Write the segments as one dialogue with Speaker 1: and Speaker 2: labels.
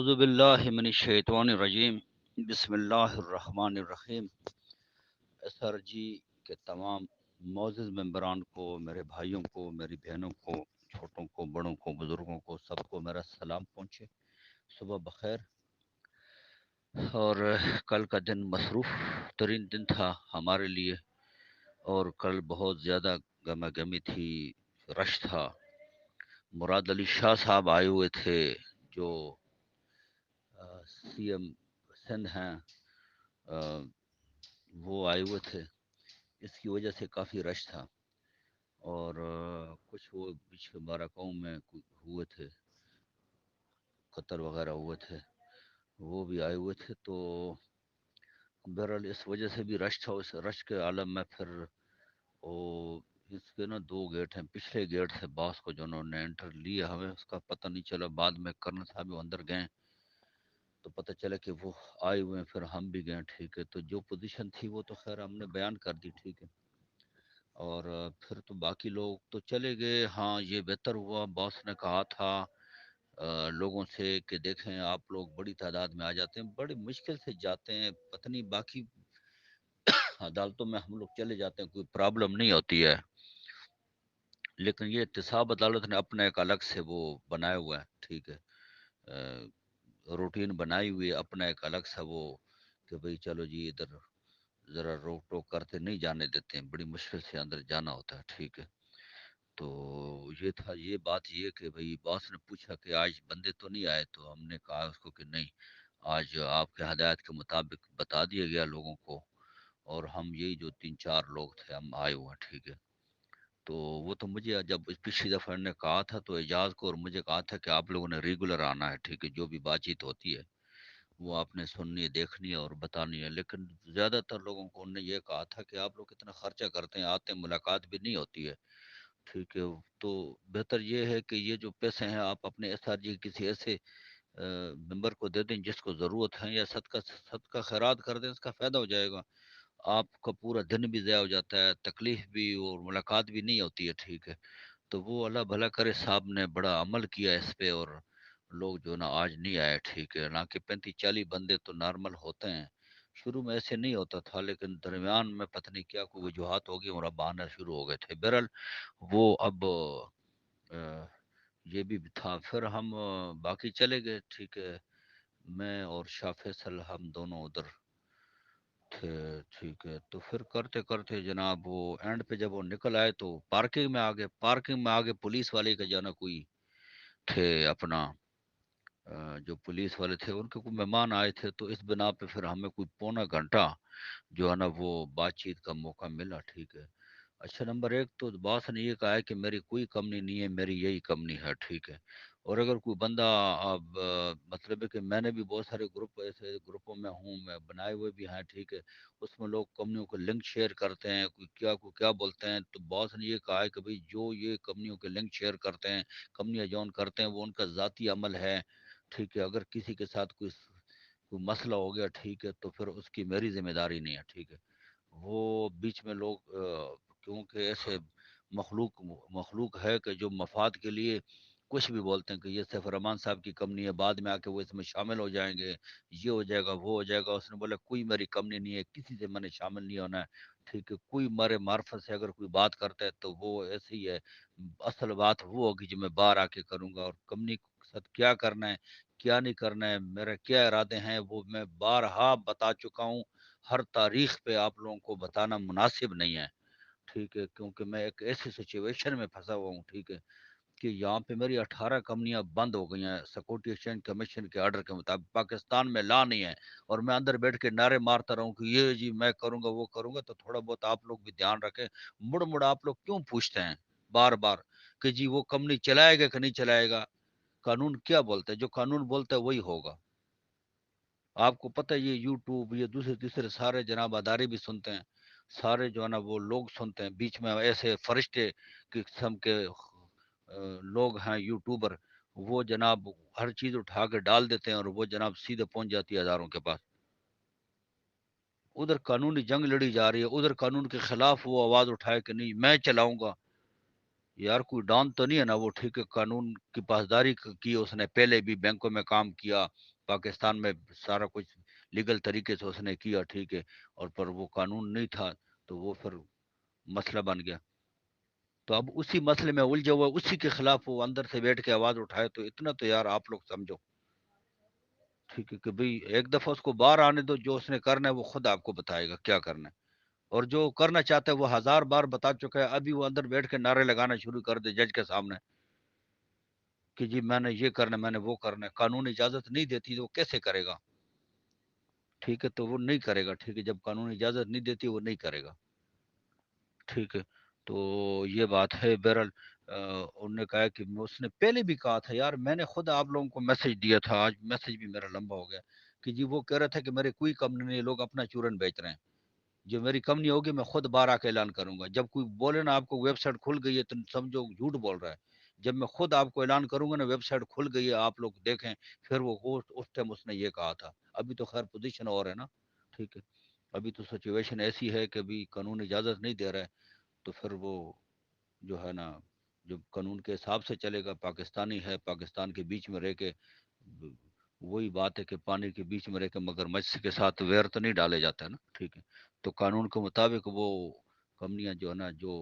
Speaker 1: اعوذ باللہ من الشیطان الرجیم بسم اللہ الرحمن الرحیم ایس آر جی کے تمام معزز ممبران کو، میرے بھائیوں کو، میری بہنوں کو، چھوٹوں کو، بڑوں کو، بزرگوں کو، سب کو میرا سلام پہنچے۔ صبح بخیر۔ اور کل کا دن مصروف ترین دن تھا ہمارے لیے، اور کل بہت زیادہ گما گمی تھی، رش تھا۔ مراد علی شاہ صاحب آئے ہوئے تھے، جو سی ایم سندھ ہیں، آ، وہ آئے ہوئے تھے۔ اس کی وجہ سے کافی رش تھا، اور کچھ وہ پیچھے بارہ میں ہوئے تھے، قطر وغیرہ ہوئے تھے، وہ بھی آئے ہوئے تھے۔ تو بہرحال اس وجہ سے بھی رش تھا۔ اس رش کے عالم میں پھر وہ اس کے نا دو گیٹ ہیں، پچھلے گیٹ سے باس کو جو انہوں نے انٹر لیا، ہمیں اس کا پتہ نہیں چلا، بعد میں کرنل صاحب وہ اندر گئے تو پتہ چلا کہ وہ آئے ہوئے ہیں، پھر ہم بھی گئے۔ ٹھیک ہے، تو جو پوزیشن تھی وہ تو خیر ہم نے بیان کر دی، ٹھیک ہے۔ اور پھر تو باقی لوگ تو چلے گئے۔ ہاں، یہ بہتر ہوا، باس نے کہا تھا لوگوں سے کہ دیکھیں آپ لوگ بڑی تعداد میں آ جاتے ہیں، بڑی مشکل سے جاتے ہیں، پتہ نہیں باقی عدالتوں میں ہم لوگ چلے جاتے ہیں، کوئی پرابلم نہیں ہوتی ہے، لیکن یہ احتساب عدالت نے اپنا ایک الگ سے وہ بنایا ہوا ہے، ٹھیک ہے، روٹین بنائی ہوئی ہے اپنا ایک الگ سا وہ، کہ بھئی چلو جی ادھر ذرا روک ٹوک کرتے نہیں جانے دیتے ہیں، بڑی مشکل سے اندر جانا ہوتا ہے، ٹھیک ہے۔ تو یہ تھا، یہ بات یہ کہ بھئی باس نے پوچھا کہ آج بندے تو نہیں آئے، تو ہم نے کہا اس کو کہ نہیں، آج آپ کے ہدایت کے مطابق بتا دیا گیا لوگوں کو، اور ہم یہی جو 3-4 لوگ تھے ہم آئے ہوئے ہیں، ٹھیک ہے۔ تو وہ تو مجھے جب پچھلی دفعہ نے کہا تھا تو اعجاز کو اور مجھے کہا تھا کہ آپ لوگوں نے ریگولر آنا ہے، ٹھیک ہے، جو بھی بات چیت ہوتی ہے وہ آپ نے سننی ہے، دیکھنی ہے اور بتانی ہے۔ لیکن زیادہ تر لوگوں کو انہوں نے یہ کہا تھا کہ آپ لوگ اتنا خرچہ کرتے ہیں، آتے ہیں، ملاقات بھی نہیں ہوتی ہے، ٹھیک ہے، تو بہتر یہ ہے کہ یہ جو پیسے ہیں آپ اپنے ایس آر جی کسی ایسے ممبر کو دے دیں جس کو ضرورت ہے، یا صدقہ خیرات کر دیں، اس کا فائدہ ہو جائے گا۔ آپ کا پورا دن بھی ضائع ہو جاتا ہے، تکلیف بھی اور ملاقات بھی نہیں ہوتی ہے، ٹھیک ہے۔ تو وہ اللہ بھلا کرے، صاحب نے بڑا عمل کیا اس پہ، اور لوگ جو نا آج نہیں آئے، ٹھیک ہے، نہ کہ 35-40 بندے تو نارمل ہوتے ہیں، شروع میں ایسے نہیں ہوتا تھا، لیکن درمیان میں پتہ نہیں کیا کوئی وجوہات ہوگی اور اب آنا شروع ہو گئے تھے۔ بہرحال وہ اب یہ بھی تھا، پھر ہم باقی چلے گئے، ٹھیک ہے، میں اور شاہ فیصل ہم دونوں ادھر تھے، ٹھیک ہے۔ تو پھر کرتے کرتے جناب وہ اینڈ پہ جب وہ نکل آئے تو پارکنگ میں آگے، پولیس والے کا جانا کوئی تھے اپنا، جو پولیس والے تھے ان کے کوئی مہمان آئے تھے، تو اس بنا پہ پھر ہمیں کوئی پونا گھنٹہ جو ہے نا وہ بات چیت کا موقع ملا، ٹھیک ہے۔ اچھا، نمبر ایک تو باس نے یہ کہا ہے کہ میری کوئی کمنی نہیں ہے، میری یہی کمنی ہے، ٹھیک ہے۔ اور اگر کوئی بندہ اب مطلب ہے کہ میں نے بھی بہت سارے گروپ ایسے گروپوں میں ہوں، میں بنائے ہوئے بھی ہیں، ٹھیک ہے، اس میں لوگ کمپنیوں کو لنک شیئر کرتے ہیں، کوئی کیا بولتے ہیں، تو باس نے یہ کہا ہے کہ بھئی جو یہ کمپنیوں کے لنک شیئر کرتے ہیں، کمپنیاں جون کرتے ہیں، وہ ان کا ذاتی عمل ہے، ٹھیک ہے۔ اگر کسی کے ساتھ کوئی مسئلہ ہو گیا، ٹھیک ہے، تو پھر اس کی میری ذمہ داری نہیں ہے، ٹھیک ہے۔ وہ بیچ میں لوگ کیونکہ ایسے مخلوق ہے کہ جو مفاد کے لیے کچھ بھی بولتے ہیں کہ یہ سیف الرحمان صاحب کی کمپنی ہے، بعد میں آ کے وہ اس میں شامل ہو جائیں گے، یہ ہو جائے گا، وہ ہو جائے گا۔ اس نے بولا کوئی میری کمپنی نہیں ہے، کسی سے میں نے شامل نہیں ہونا ہے، ٹھیک ہے۔ کوئی مارے معرفت سے اگر کوئی بات کرتا ہے تو وہ ایسے ہی ہے، اصل بات وہ ہوگی جو میں باہر آ کے کروں گا، اور کمپنی کے ساتھ کیا کرنا ہے، کیا نہیں کرنا ہے، میرا کیا ارادے ہیں، وہ میں بارہا بتا چکا ہوں۔ ہر تاریخ پہ آپ لوگوں کو بتانا مناسب نہیں ہے، ٹھیک ہے، کیونکہ میں ایک ایسی سچویشن میں پھنسا ہوا ہوں، ٹھیک ہے، کہ یہاں پہ میری 18 کمپنیاں بند ہو گئی ہیں سیکورٹی ایکسچینج کمیشن کے آرڈر کے مطابق، پاکستان میں لا نہیں ہے، اور میں اندر بیٹھ کے نعرے مارتا رہوں کہ یہ جی میں کروں گا وہ کروں گا۔ تو تھوڑا بہت آپ لوگ بھی دھیان رکھیں، مڑ مڑ آپ لوگ کیوں پوچھتے ہیں بار بار کہ جی وہ کمپنی چلائے گا کہ نہیں چلائے گا؟ قانون کیا بولتا ہے؟ جو قانون بولتا ہے وہی ہوگا۔ آپ کو پتہ ہے یہ یوٹیوب، یہ دوسرے تیسرے سارے جناب ادارے بھی سنتے ہیں، سارے جو ہے نا وہ لوگ سنتے ہیں، بیچ میں ایسے فرشتے قسم کے لوگ ہیں یوٹیوبر، وہ جناب ہر چیز اٹھا کے ڈال دیتے ہیں، اور وہ جناب سیدھے پہنچ جاتی ہے ہزاروں کے پاس۔ ادھر قانونی جنگ لڑی جا رہی ہے، ادھر قانون کے خلاف وہ آواز اٹھائے کہ نہیں میں چلاؤں گا۔ یار کوئی ڈان تو نہیں ہے نا وہ، ٹھیک ہے، قانون کی پاسداری کی، اس نے پہلے بھی بینکوں میں کام کیا، پاکستان میں سارا کچھ لیگل طریقے سے اس نے کیا، ٹھیک ہے، اور پر وہ قانون نہیں تھا، تو وہ پھر مسئلہ بن گیا۔ تو اب اسی مسئلے میں الجھا ہوا، اسی کے خلاف وہ اندر سے بیٹھ کے آواز اٹھائے، تو اتنا تو یار آپ لوگ سمجھو، ٹھیک ہے، کہ بھئی ایک دفعہ اس کو باہر آنے دو، جو اس نے کرنا ہے وہ خود آپ کو بتائے گا کیا کرنا ہے، اور جو کرنا چاہتا ہے وہ ہزار بار بتا چکا ہے، ابھی وہ اندر بیٹھ کے نعرے لگانا شروع کر دے جج کے سامنے کہ جی میں نے یہ کرنا ہے، میں نے وہ کرنا ہے، قانون اجازت نہیں دیتی تو وہ کیسے کرے گا؟ ٹھیک ہے، تو وہ نہیں کرے گا، ٹھیک ہے، جب قانون اجازت نہیں دیتی وہ نہیں کرے گا، ٹھیک ہے۔ تو یہ بات ہے، بہرحال انہوں نے کہا کہ اس نے پہلے بھی کہا تھا یار، میں نے خود آپ لوگوں کو میسج دیا تھا، آج میسج بھی میرا لمبا ہو گیا، کہ جی وہ کہہ رہا تھا کہ میرے کوئی کمپنی نہیں، لوگ اپنا چورن بیچ رہے ہیں، جو میری کمپنی ہوگی میں خود باہر آ کے اعلان کروں گا، جب کوئی بولے نا آپ کو ویب سائٹ کھل گئی ہے تو سمجھو جھوٹ بول رہا ہے، جب میں خود آپ کو اعلان کروں گا نا ویب سائٹ کھل گئی ہے آپ لوگ دیکھیں، پھر وہ اس ٹائم اس نے یہ کہا تھا، ابھی تو خیر پوزیشن اور ہے نا، ٹھیک ہے، ابھی تو سچویشن ایسی ہے کہ ابھی قانون اجازت نہیں دے رہا ہے، تو پھر وہ جو ہے نا، جو قانون کے حساب سے چلے گا، پاکستانی ہے، پاکستان کے بیچ میں رہ کے، وہی بات ہے کہ پانی کے بیچ میں رہ کے مگر مچھ کے ساتھ ویر تو نہیں ڈالے جاتا ہے نا، ٹھیک ہے، تو قانون کے مطابق وہ کمپنیاں جو ہے نا، جو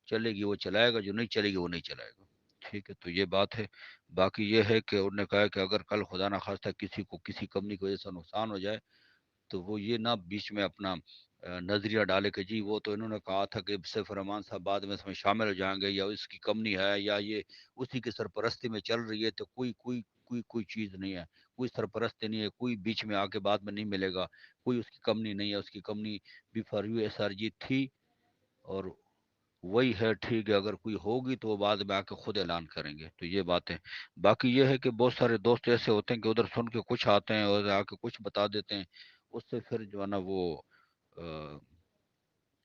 Speaker 1: چلے گی وہ چلائے گا، جو نہیں چلے گی وہ نہیں چلائے گا، ٹھیک ہے، تو یہ بات ہے۔ باقی یہ ہے کہ انہوں نے کہا کہ اگر کل خدا نہ خواستہ کسی کو کسی کمپنی کی وجہ سے نقصان ہو جائے، تو وہ یہ نہ بیچ میں اپنا نظریہ ڈالے کہ جی وہ تو انہوں نے کہا تھا کہ سیف الرحمان صاحب بعد میں اس میں شامل ہو جائیں گے، یا اس کی کمپنی ہے، یا یہ اسی کی سرپرستی میں چل رہی ہے، تو کوئی چیز نہیں ہے، کوئی سرپرستی نہیں ہے، کوئی بیچ میں آ کے بعد میں نہیں ملے گا، کوئی اس کی کمپنی نہیں ہے، اس کی company B for U S R G تھی، اور وہی ہے، ٹھیک ہے، اگر کوئی ہوگی تو وہ بعد میں آ کے خود اعلان کریں گے، تو یہ بات ہے۔ باقی یہ ہے کہ بہت سارے دوست ایسے ہوتے ہیں کہ ادھر سن کے کچھ آتے ہیں اور آ کے کچھ بتا دیتے ہیں، اس سے پھر جو ہے نا وہ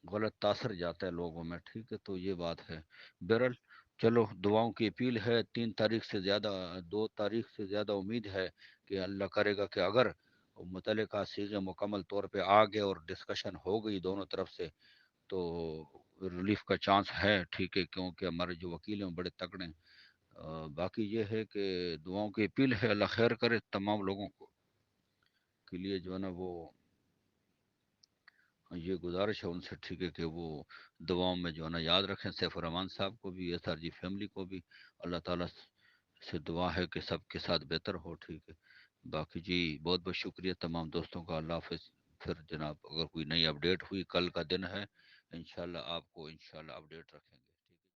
Speaker 1: غلط تاثر جاتا ہے لوگوں میں، ٹھیک ہے، تو یہ بات ہے۔ بہرحال چلو دعاؤں کی اپیل ہے، 3 تاریخ سے زیادہ، 2 تاریخ سے زیادہ امید ہے کہ اللہ کرے گا کہ اگر متعلقہ چیزیں مکمل طور پہ آ گئے اور ڈسکشن ہو گئی دونوں طرف سے، تو ریلیف کا چانس ہے، ٹھیک ہے، کیونکہ ہمارے جو وکیل ہیں وہ بڑے تگڑے ہیں۔ باقی یہ ہے کہ دعاؤں کی اپیل ہے، اللہ خیر کرے تمام لوگوں کو کے لیے، جو ہے نا وہ یہ گزارش ہے ان سے، ٹھیک ہے، کہ وہ دعاؤں میں جو ہے نا یاد رکھیں، سیف الرحمان صاحب کو بھی، ایس آر جی فیملی کو بھی، اللہ تعالیٰ سے دعا ہے کہ سب کے ساتھ بہتر ہو، ٹھیک ہے۔ باقی جی بہت بہت شکریہ تمام دوستوں کا، اللہ حافظ۔ پھر جناب اگر کوئی نئی اپڈیٹ ہوئی، کل کا دن ہے، انشاءاللہ آپ کو انشاءاللہ اپڈیٹ رکھیں گے۔